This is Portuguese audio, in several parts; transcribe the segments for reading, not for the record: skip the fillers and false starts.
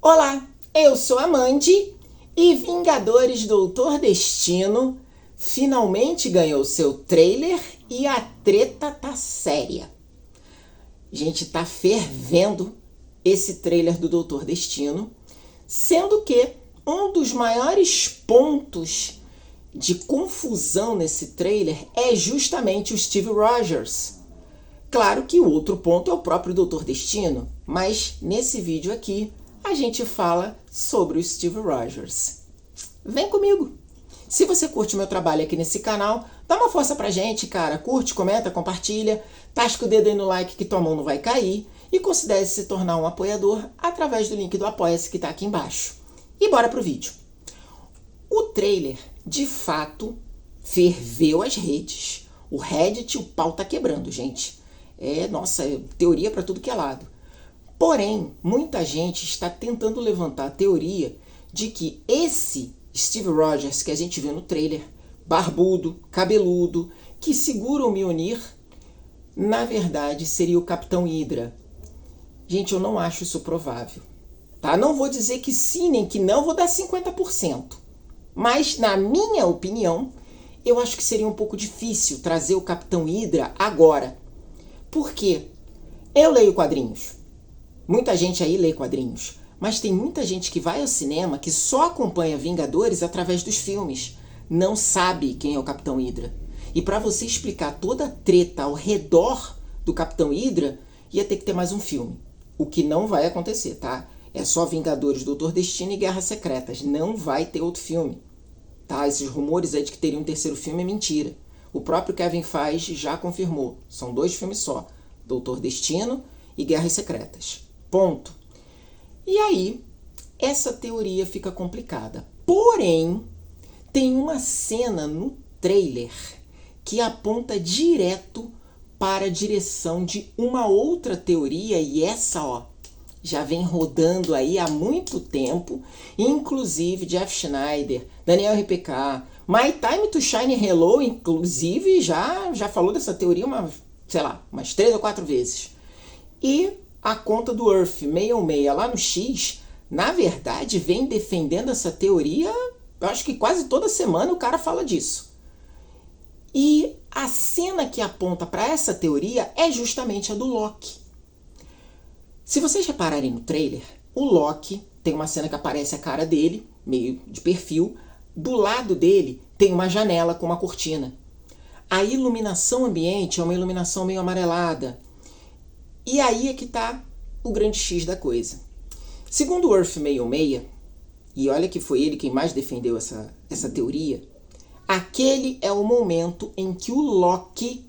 Olá, eu sou a Mandy e Vingadores Doutor Destino finalmente ganhou seu trailer e a treta tá séria. Gente, tá fervendo esse trailer do Doutor Destino, sendo que um dos maiores pontos de confusão nesse trailer é justamente o Steve Rogers. Claro que o outro ponto é o próprio Doutor Destino, mas nesse vídeo aqui a gente fala sobre o Steve Rogers. Vem comigo! Se você curte o meu trabalho aqui nesse canal, dá uma força pra gente, cara. Curte, comenta, compartilha, tasca o dedo aí no like que tua mão não vai cair e considere se tornar um apoiador através do link do Apoia-se que tá aqui embaixo. E bora pro vídeo. O trailer, de fato, ferveu as redes. O Reddit, o pau tá quebrando, gente. Nossa, teoria pra tudo que é lado. Porém, muita gente está tentando levantar a teoria de que esse Steve Rogers que a gente vê no trailer, barbudo, cabeludo, que segura o Mjolnir, na verdade seria o Capitão Hydra. Gente, eu não acho isso provável. Tá? Não vou dizer que sim nem que não, vou dar 50%. Mas, na minha opinião, eu acho que seria um pouco difícil trazer o Capitão Hydra agora. Por quê? Eu leio quadrinhos. Muita gente aí lê quadrinhos, mas tem muita gente que vai ao cinema que só acompanha Vingadores através dos filmes. Não sabe quem é o Capitão Hydra. E para você explicar toda a treta ao redor do Capitão Hydra, ia ter que ter mais um filme. O que não vai acontecer, tá? É só Vingadores, Doutor Destino e Guerras Secretas. Não vai ter outro filme. Tá? Esses rumores aí de que teria um terceiro filme é mentira. O próprio Kevin Feige já confirmou. São 2 filmes só. Doutor Destino e Guerras Secretas. Ponto. E aí, essa teoria fica complicada. Porém, tem uma cena no trailer que aponta direto para a direção de uma outra teoria, e essa, ó, já vem rodando aí há muito tempo, inclusive Jeff Schneider, Daniel RPK, My Time to Shine Hello, inclusive, já falou dessa teoria umas 3 ou 4 vezes. E a conta do Earth 616 lá no X, na verdade, vem defendendo essa teoria, eu acho que quase toda semana o cara fala disso. E a cena que aponta para essa teoria é justamente a do Loki. Se vocês repararem no trailer, o Loki tem uma cena que aparece a cara dele, meio de perfil, do lado dele tem uma janela com uma cortina. A iluminação ambiente é uma iluminação meio amarelada. E aí é que está o grande X da coisa. Segundo o Earth 616, e olha que foi ele quem mais defendeu essa teoria, aquele é o momento em que o Loki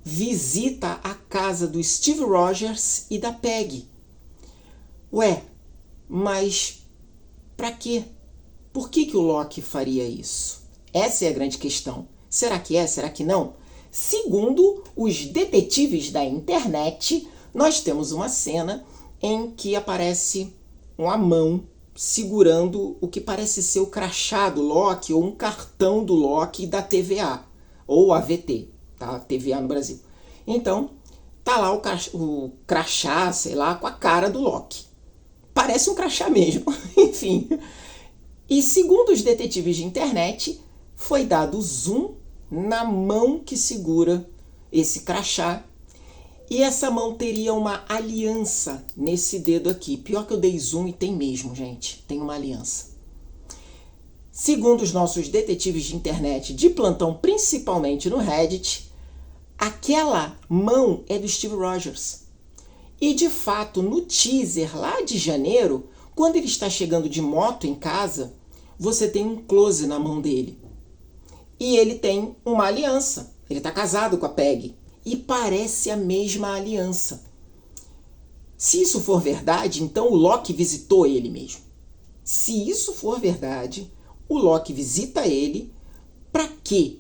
visita a casa do Steve Rogers e da Peggy. Ué, mas pra quê? Por que o Loki faria isso? Essa é a grande questão. Será que é? Será que não? Segundo os detetives da internet, nós temos uma cena em que aparece uma mão segurando o que parece ser o crachá do Loki ou um cartão do Loki da TVA, ou AVT, tá? TVA no Brasil. Então, tá lá o crachá, sei lá, com a cara do Loki. Parece um crachá mesmo, enfim. E segundo os detetives de internet, foi dado zoom na mão que segura esse crachá. E essa mão teria uma aliança nesse dedo aqui. Pior que eu dei zoom e tem mesmo, gente. Tem uma aliança. Segundo os nossos detetives de internet de plantão, principalmente no Reddit, aquela mão é do Steve Rogers. E de fato, no teaser lá de janeiro, quando ele está chegando de moto em casa, você tem um close na mão dele. E ele tem uma aliança. Ele está casado com a Peggy. E parece a mesma aliança. Se isso for verdade, então o Loki visitou ele mesmo. Se isso for verdade, o Loki visita ele para quê?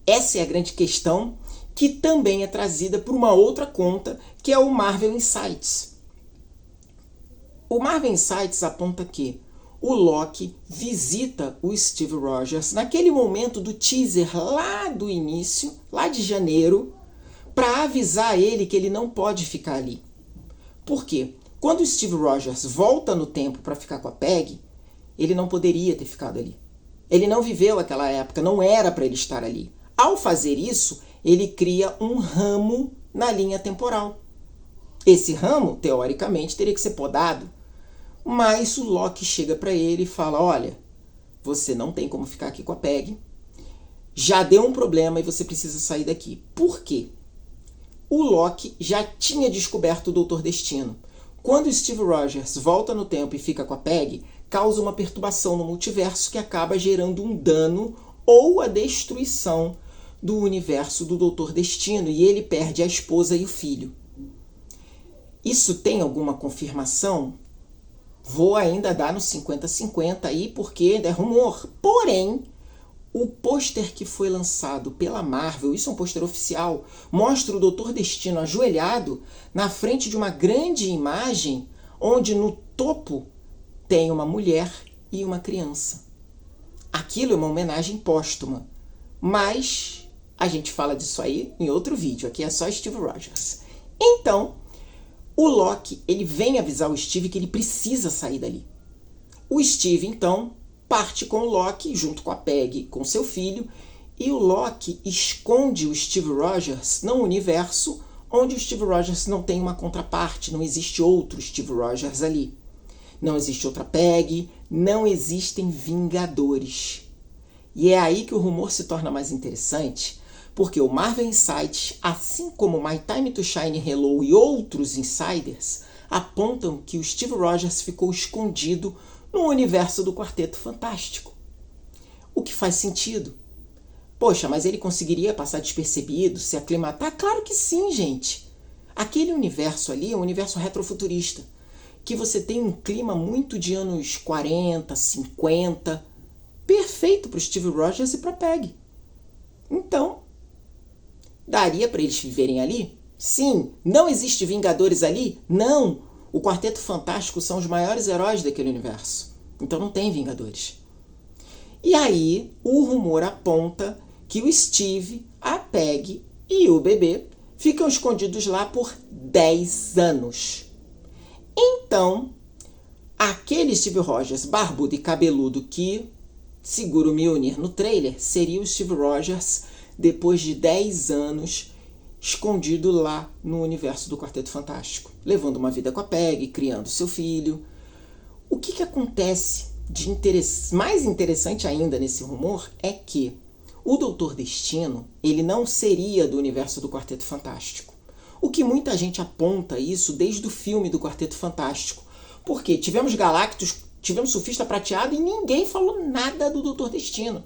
Essa é a grande questão que também é trazida por uma outra conta, que é o Marvel Insights. O Marvel Insights aponta que o Loki visita o Steve Rogers naquele momento do teaser lá do início, lá de janeiro, para avisar ele que ele não pode ficar ali. Por quê? Quando o Steve Rogers volta no tempo para ficar com a Peggy, ele não poderia ter ficado ali. Ele não viveu aquela época, não era para ele estar ali. Ao fazer isso, ele cria um ramo na linha temporal. Esse ramo, teoricamente, teria que ser podado, mas o Loki chega para ele e fala: olha, você não tem como ficar aqui com a Peggy, já deu um problema e você precisa sair daqui. Por quê? O Loki já tinha descoberto o Doutor Destino. Quando o Steve Rogers volta no tempo e fica com a Peggy, causa uma perturbação no multiverso que acaba gerando um dano ou a destruição do universo do Doutor Destino, e ele perde a esposa e o filho. Isso tem alguma confirmação? Vou ainda dar no 50-50 aí, porque é rumor. Porém, o pôster que foi lançado pela Marvel, isso é um pôster oficial, mostra o Doutor Destino ajoelhado na frente de uma grande imagem, onde no topo tem uma mulher e uma criança. Aquilo é uma homenagem póstuma, mas a gente fala disso aí em outro vídeo, aqui é só Steve Rogers. Então, o Loki, ele vem avisar o Steve que ele precisa sair dali. O Steve, então, parte com o Loki, junto com a Peggy, com seu filho, e o Loki esconde o Steve Rogers num universo onde o Steve Rogers não tem uma contraparte, não existe outro Steve Rogers ali. Não existe outra Peggy, não existem Vingadores. E é aí que o rumor se torna mais interessante, porque o Marvel Insights, assim como My Time to Shine Hello e outros insiders, apontam que o Steve Rogers ficou escondido no universo do Quarteto Fantástico. O que faz sentido. Poxa, mas ele conseguiria passar despercebido, se aclimatar? Claro que sim, gente. Aquele universo ali é um universo retrofuturista, que você tem um clima muito de anos 40, 50, perfeito para o Steve Rogers e para a Peggy. Então, daria para eles viverem ali? Sim. Não existe Vingadores ali? Não. O Quarteto Fantástico são os maiores heróis daquele universo. Então não tem Vingadores. E aí, o rumor aponta que o Steve, a Peggy e o bebê ficam escondidos lá por 10 anos. Então, aquele Steve Rogers barbudo e cabeludo que segura o Mjolnir no trailer seria o Steve Rogers depois de 10 anos escondido lá no universo do Quarteto Fantástico, levando uma vida com a Peggy, criando seu filho. O que acontece de mais interessante ainda nesse rumor é que o Doutor Destino, ele não seria do universo do Quarteto Fantástico. O que muita gente aponta isso desde o filme do Quarteto Fantástico. Porque tivemos Galactus, tivemos Surfista Prateado e ninguém falou nada do Doutor Destino.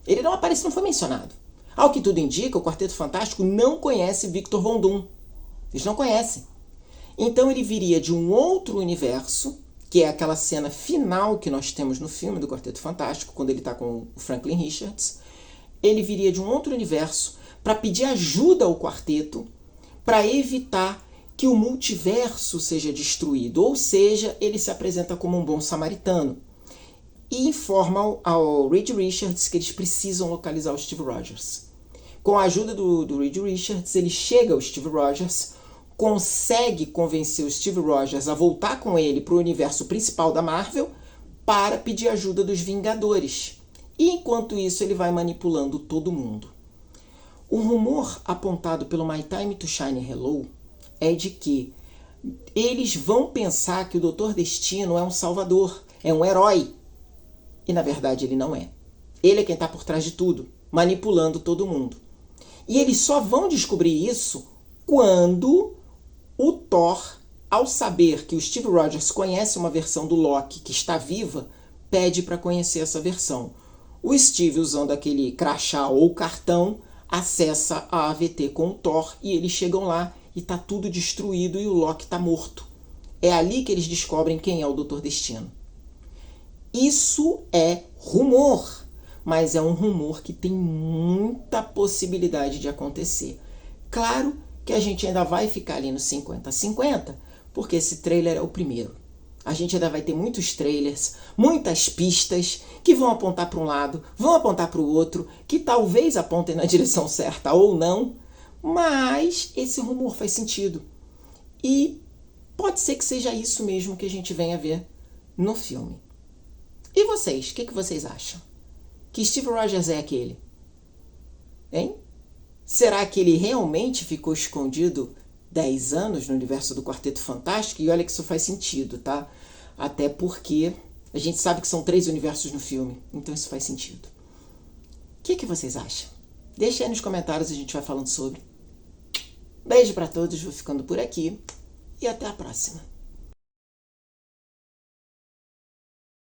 Ele não aparece, não foi mencionado. Ao que tudo indica, o Quarteto Fantástico não conhece Victor Von Doom. Eles não conhecem. Então ele viria de um outro universo, que é aquela cena final que nós temos no filme do Quarteto Fantástico, quando ele está com o Franklin Richards. Ele viria de um outro universo para pedir ajuda ao quarteto para evitar que o multiverso seja destruído. Ou seja, ele se apresenta como um bom samaritano e informa ao Reed Richards que eles precisam localizar o Steve Rogers. Com a ajuda do Reed Richards, ele chega ao Steve Rogers, consegue convencer o Steve Rogers a voltar com ele para o universo principal da Marvel para pedir ajuda dos Vingadores. E enquanto isso, ele vai manipulando todo mundo. O rumor apontado pelo My Time to Shine Hello é de que eles vão pensar que o Doutor Destino é um salvador, é um herói. E na verdade ele não é. Ele é quem está por trás de tudo, manipulando todo mundo. E eles só vão descobrir isso quando o Thor, ao saber que o Steve Rogers conhece uma versão do Loki que está viva, pede para conhecer essa versão. O Steve, usando aquele crachá ou cartão, acessa a AVT com o Thor e eles chegam lá e está tudo destruído e o Loki está morto. É ali que eles descobrem quem é o Doutor Destino. Isso é rumor, mas é um rumor que tem muita possibilidade de acontecer. Claro que a gente ainda vai ficar ali no 50-50, porque esse trailer é o primeiro. A gente ainda vai ter muitos trailers, muitas pistas que vão apontar para um lado, vão apontar para o outro, que talvez apontem na direção certa ou não, mas esse rumor faz sentido. E Pode ser que seja isso mesmo que a gente venha ver no filme. E vocês? O que vocês acham? Que Steve Rogers é aquele? Hein? Será que ele realmente ficou escondido 10 anos no universo do Quarteto Fantástico? E olha que isso faz sentido, tá? Até porque a gente sabe que são 3 universos no filme, então isso faz sentido. O que vocês acham? Deixa aí nos comentários e a gente vai falando sobre. Beijo pra todos, vou ficando por aqui e até a próxima.